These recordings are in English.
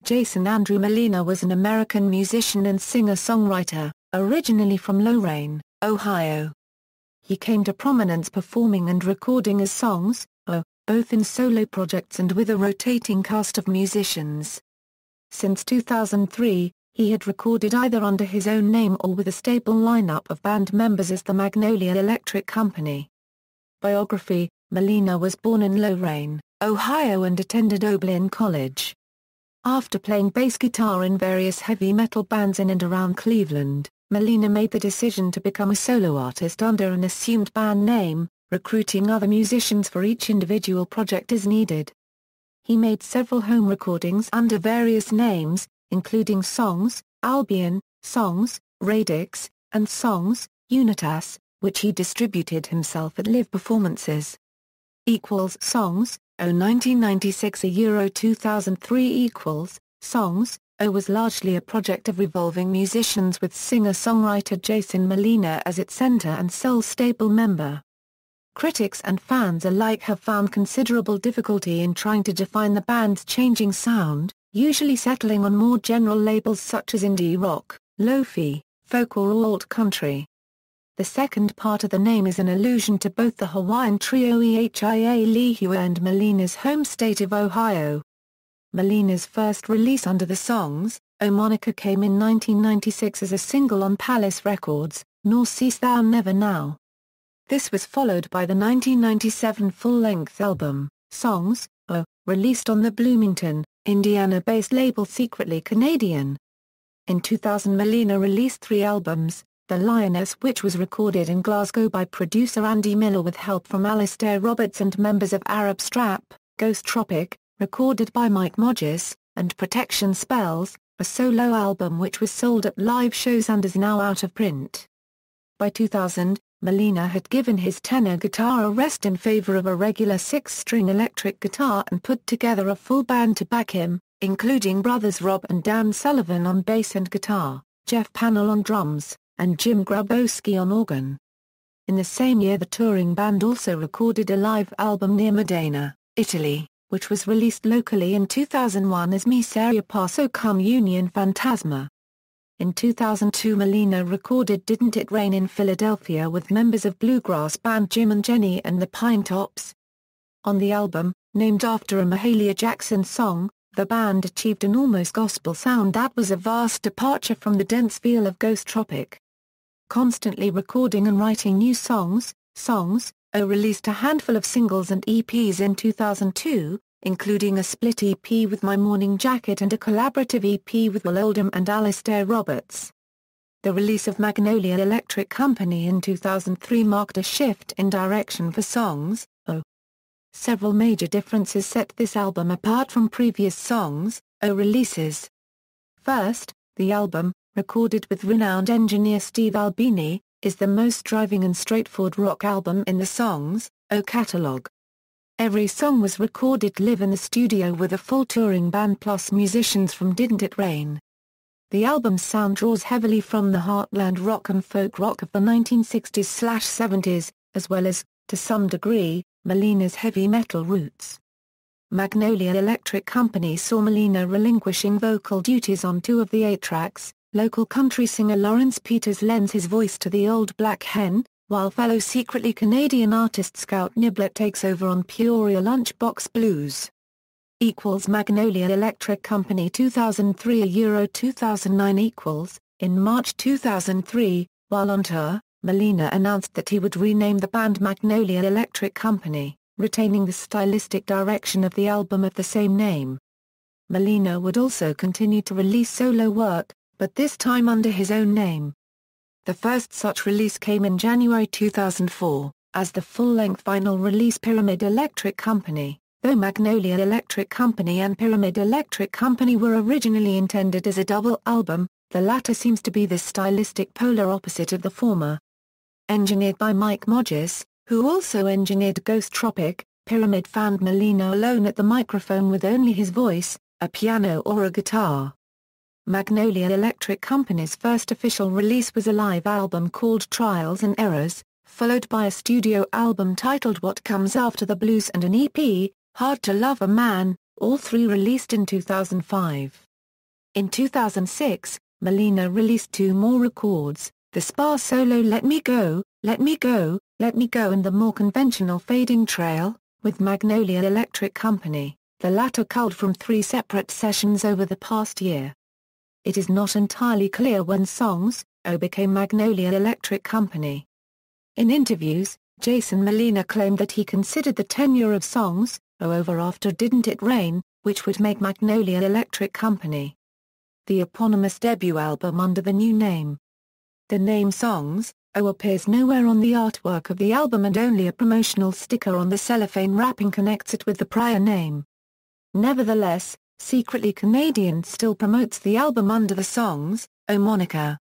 Jason Andrew Molina was an American musician and singer-songwriter, originally from Lorain, Ohio. He came to prominence performing and recording his songs, both in solo projects and with a rotating cast of musicians. Since 2003, he had recorded either under his own name or with a stable lineup of band members as the Magnolia Electric Company. Biography: Molina was born in Lorain, Ohio and attended Oberlin College. After playing bass guitar in various heavy metal bands in and around Cleveland, Molina made the decision to become a solo artist under an assumed band name, recruiting other musicians for each individual project as needed. He made several home recordings under various names, including Songs, Albion, Songs, Radix, and Songs, Unitas, which he distributed himself at live performances. Songs, 1996 Euro 2003 Songs, was largely a project of revolving musicians with singer-songwriter Jason Molina as its center and sole stable member. Critics and fans alike have found considerable difficulty in trying to define the band's changing sound, usually settling on more general labels such as indie rock, lo-fi, folk or alt country. The second part of the name is an allusion to both the Hawaiian trio Ehia Lehua and Molina's home state of Ohio. Molina's first release under the Songs, moniker came in 1996 as a single on Palace Records, Nor Cease Thou Never Now. This was followed by the 1997 full-length album, Songs, released on the Bloomington, Indiana-based label Secretly Canadian. In 2000 Molina released 3 albums, The Lioness, which was recorded in Glasgow by producer Andy Miller with help from Alistair Roberts and members of Arab Strap, Ghost Tropic, recorded by Mike Modges, and Protection Spells, a solo album which was sold at live shows and is now out of print. By 2000, Molina had given his tenor guitar a rest in favor of a regular 6-string electric guitar and put together a full band to back him, including brothers Rob and Dan Sullivan on bass and guitar, Jeff Pannell on drums, and Jim Grabowski on organ. In the same year the touring band also recorded a live album near Modena, Italy, which was released locally in 2001 as Miseria Passo Cum Union Fantasma. In 2002 Molina recorded Didn't It Rain in Philadelphia with members of bluegrass band Jim and Jenny and the Pine Tops. On the album, named after a Mahalia Jackson song, the band achieved an almost gospel sound that was a vast departure from the dense feel of Ghost Tropic. Constantly recording and writing new songs, released a handful of singles and EPs in 2002, including a split EP with My Morning Jacket and a collaborative EP with Will Oldham and Alistair Roberts. The release of Magnolia Electric Company in 2003 marked a shift in direction for Songs, Several major differences set this album apart from previous Songs, releases. First, the album, recorded with renowned engineer Steve Albini, is the most driving and straightforward rock album in the Songs, catalog. Every song was recorded live in the studio with a full touring band plus musicians from Didn't It Rain. The album's sound draws heavily from the heartland rock and folk rock of the 1960s/70s, as well as, to some degree, Molina's heavy metal roots. Magnolia Electric Company saw Molina relinquishing vocal duties on 2 of the 8 tracks. Local country singer Lawrence Peters lends his voice to the Old Black Hen, while fellow Secretly Canadian artist Scout Niblet takes over on Peoria Lunchbox Blues. Magnolia Electric Company 2003 Euro 2009 In March 2003, while on tour, Molina announced that he would rename the band Magnolia Electric Company, retaining the stylistic direction of the album of the same name. Molina would also continue to release solo work, but this time under his own name. The first such release came in January 2004, as the full-length vinyl release Pyramid Electric Company. Though Magnolia Electric Company and Pyramid Electric Company were originally intended as a double album, the latter seems to be the stylistic polar opposite of the former. Engineered by Mike Modges, who also engineered Ghost Tropic, Pyramid found Molina alone at the microphone with only his voice, a piano or a guitar. Magnolia Electric Company's first official release was a live album called Trials and Errors, followed by a studio album titled What Comes After the Blues and an EP, Hard to Love a Man, all 3 released in 2005. In 2006, Molina released 2 more records, the sparse solo Let Me Go, Let Me Go, Let Me Go and the more conventional Fading Trail, with Magnolia Electric Company, the latter culled from 3 separate sessions over the past year. It is not entirely clear when Songs, O became Magnolia Electric Company. In interviews, Jason Molina claimed that he considered the tenure of Songs, O over after Didn't It Rain, which would make Magnolia Electric Company. The eponymous debut album under the new name. The name Songs, O appears nowhere on the artwork of the album and only a promotional sticker on the cellophane wrapping connects it with the prior name. Nevertheless, Secretly Canadian still promotes the album under the Songs, O moniker.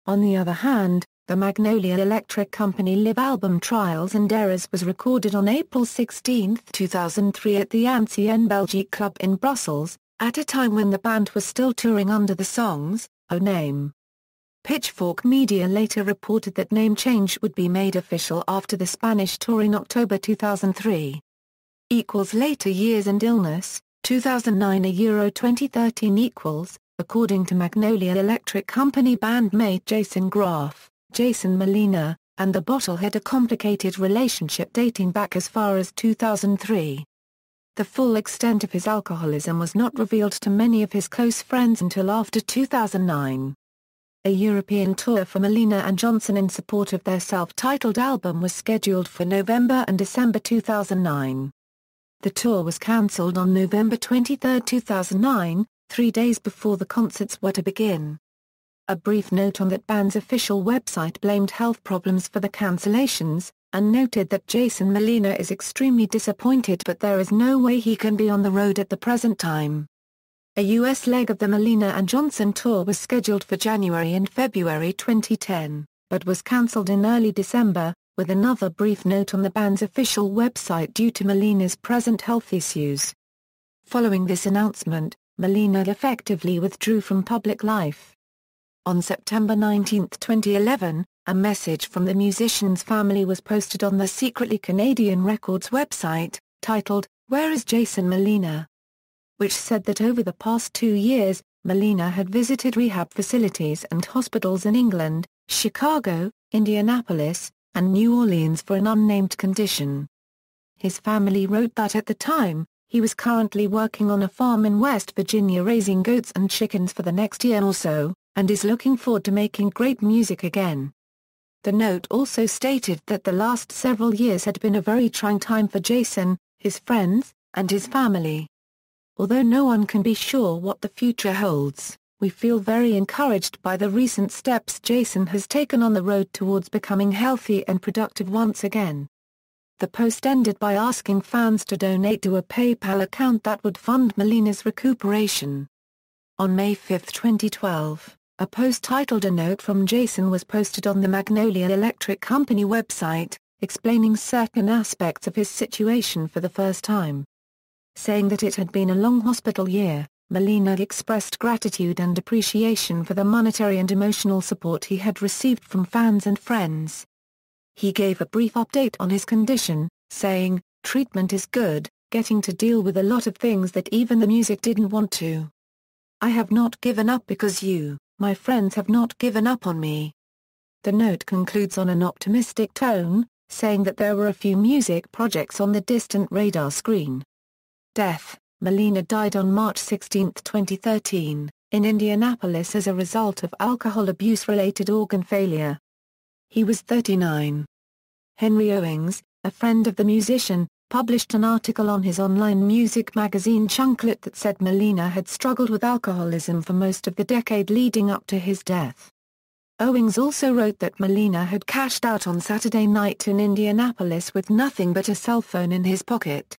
On the other hand, the Magnolia Electric Company live album Trials and Errors was recorded on April 16, 2003 at the Ancien Belgique Club in Brussels, at a time when the band was still touring under the Songs, O name. Pitchfork Media later reported that name change would be made official after the Spanish tour in October 2003. Later years and illness, 2009 Euro 2013 according to Magnolia Electric Company bandmate Jason Graff, Jason Molina, and the Bottle had a complicated relationship dating back as far as 2003. The full extent of his alcoholism was not revealed to many of his close friends until after 2009. A European tour for Molina and Johnson in support of their self-titled album was scheduled for November and December 2009. The tour was cancelled on November 23, 2009, 3 days before the concerts were to begin. A brief note on that band's official website blamed health problems for the cancellations, and noted that Jason Molina is extremely disappointed but there is no way he can be on the road at the present time. A U.S. leg of the Molina and Johnson tour was scheduled for January and February 2010, but was cancelled in early December, with another brief note on the band's official website due to Molina's present health issues. Following this announcement, Molina effectively withdrew from public life. On September 19, 2011, a message from the musician's family was posted on the Secretly Canadian Records website, titled, "Where is Jason Molina?", which said that over the past 2 years, Molina had visited rehab facilities and hospitals in England, Chicago, Indianapolis, and New Orleans for an unnamed condition. His family wrote that at the time, he was currently working on a farm in West Virginia raising goats and chickens for the next year or so, and is looking forward to making great music again. The note also stated that the last several years had been a very trying time for Jason, his friends, and his family. Although no one can be sure what the future holds, we feel very encouraged by the recent steps Jason has taken on the road towards becoming healthy and productive once again. The post ended by asking fans to donate to a PayPal account that would fund Molina's recuperation. On May 5, 2012, a post titled "A Note from Jason" was posted on the Magnolia Electric Company website, explaining certain aspects of his situation for the first time. Saying that it had been a long hospital year, Molina expressed gratitude and appreciation for the monetary and emotional support he had received from fans and friends. He gave a brief update on his condition, saying, "Treatment is good, getting to deal with a lot of things that even the music didn't want to. I have not given up because you, my friends, have not given up on me." The note concludes on an optimistic tone, saying that there were a few music projects on the distant radar screen. Death: Molina died on March 16, 2013, in Indianapolis as a result of alcohol abuse-related organ failure. He was 39. Henry Owings, a friend of the musician, published an article on his online music magazine Chunklet that said Molina had struggled with alcoholism for most of the decade leading up to his death. Owings also wrote that Molina had cashed out on Saturday night in Indianapolis with nothing but a cell phone in his pocket.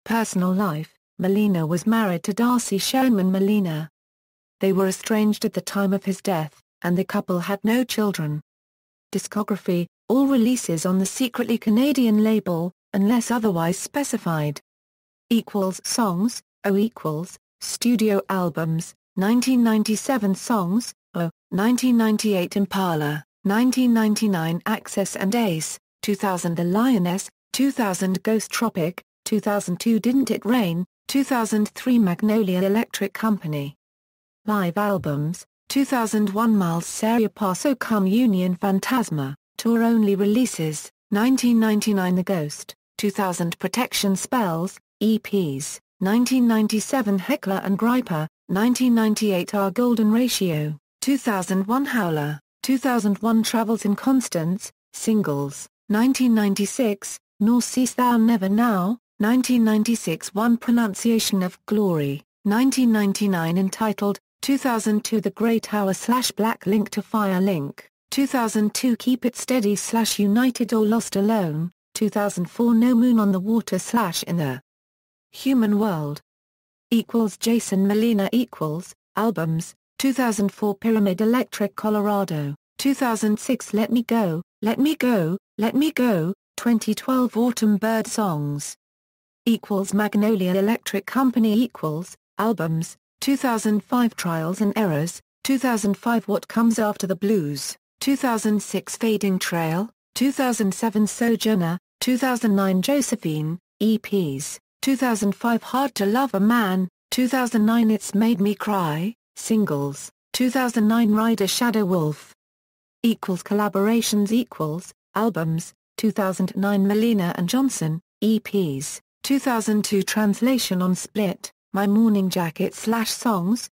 Personal life: Molina was married to Darcy Sherman Molina. They were estranged at the time of his death, and the couple had no children. Discography: all releases on the Secretly Canadian label, unless otherwise specified. Songs, O studio albums, 1997 Songs, O, 1998 Impala, 1999 Access and Ace, 2000 The Lioness, 2000 Ghost Tropic, 2002 Didn't It Rain, 2003 Magnolia Electric Company. Live albums, 2001 Miles Seria Paso Cum Union Fantasma, tour-only releases, 1999 The Ghost, 2000 Protection Spells, EPs, 1997 Heckler and Griper, 1998 Our Golden Ratio, 2001 Howler, 2001 Travels in Constance, singles, 1996, Nor Cease Thou Never Now, 1996 One Pronunciation of Glory, 1999 entitled, 2002 The Great Hour / Black Link to Fire Link, 2002 Keep It Steady / United or Lost Alone, 2004 No Moon on the Water / In the Human World. Jason Molina Albums, 2004 Pyramid Electric Colorado, 2006 Let Me Go, Let Me Go, Let Me Go, 2012 Autumn Bird Songs. Magnolia Electric Company Albums, 2005 Trials and Errors, 2005 What Comes After the Blues, 2006 Fading Trail, 2007 Sojourner, 2009 Josephine, EPs, 2005 Hard to Love a Man, 2009 It's Made Me Cry, singles, 2009 Rider Shadow Wolf. Collaborations Albums, 2009 Molina and Johnson, EPs, 2002 Translation on Split, My Morning Jacket / Songs,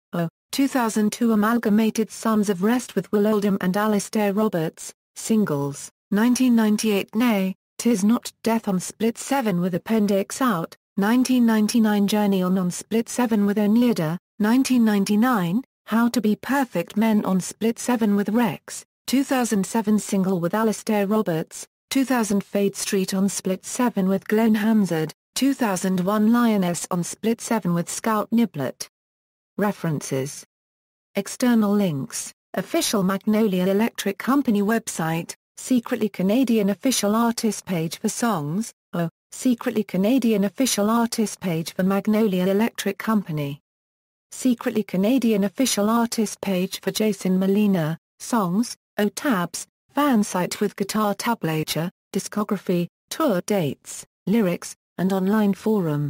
2002 Amalgamated Sons of Rest with Will Oldham and Alistair Roberts, singles, 1998 Nay, 'Tis Not Death on Split 7 with Appendix Out, 1999 Journey on Split 7 with Oneida, 1999, How to Be Perfect Men on Split 7 with Rex, 2007 Single with Alistair Roberts, 2000 Fade Street on Split 7 with Glenn Hansard, 2001 Lioness on Split 7 with Scout Niblett. References. External links, Official Magnolia Electric Company website, Secretly Canadian Official Artist page for songs, Secretly Canadian Official Artist page for Magnolia Electric Company. Secretly Canadian Official Artist page for Jason Molina, songs, tabs, fan site with guitar tablature, discography, tour dates, lyrics, and online forum.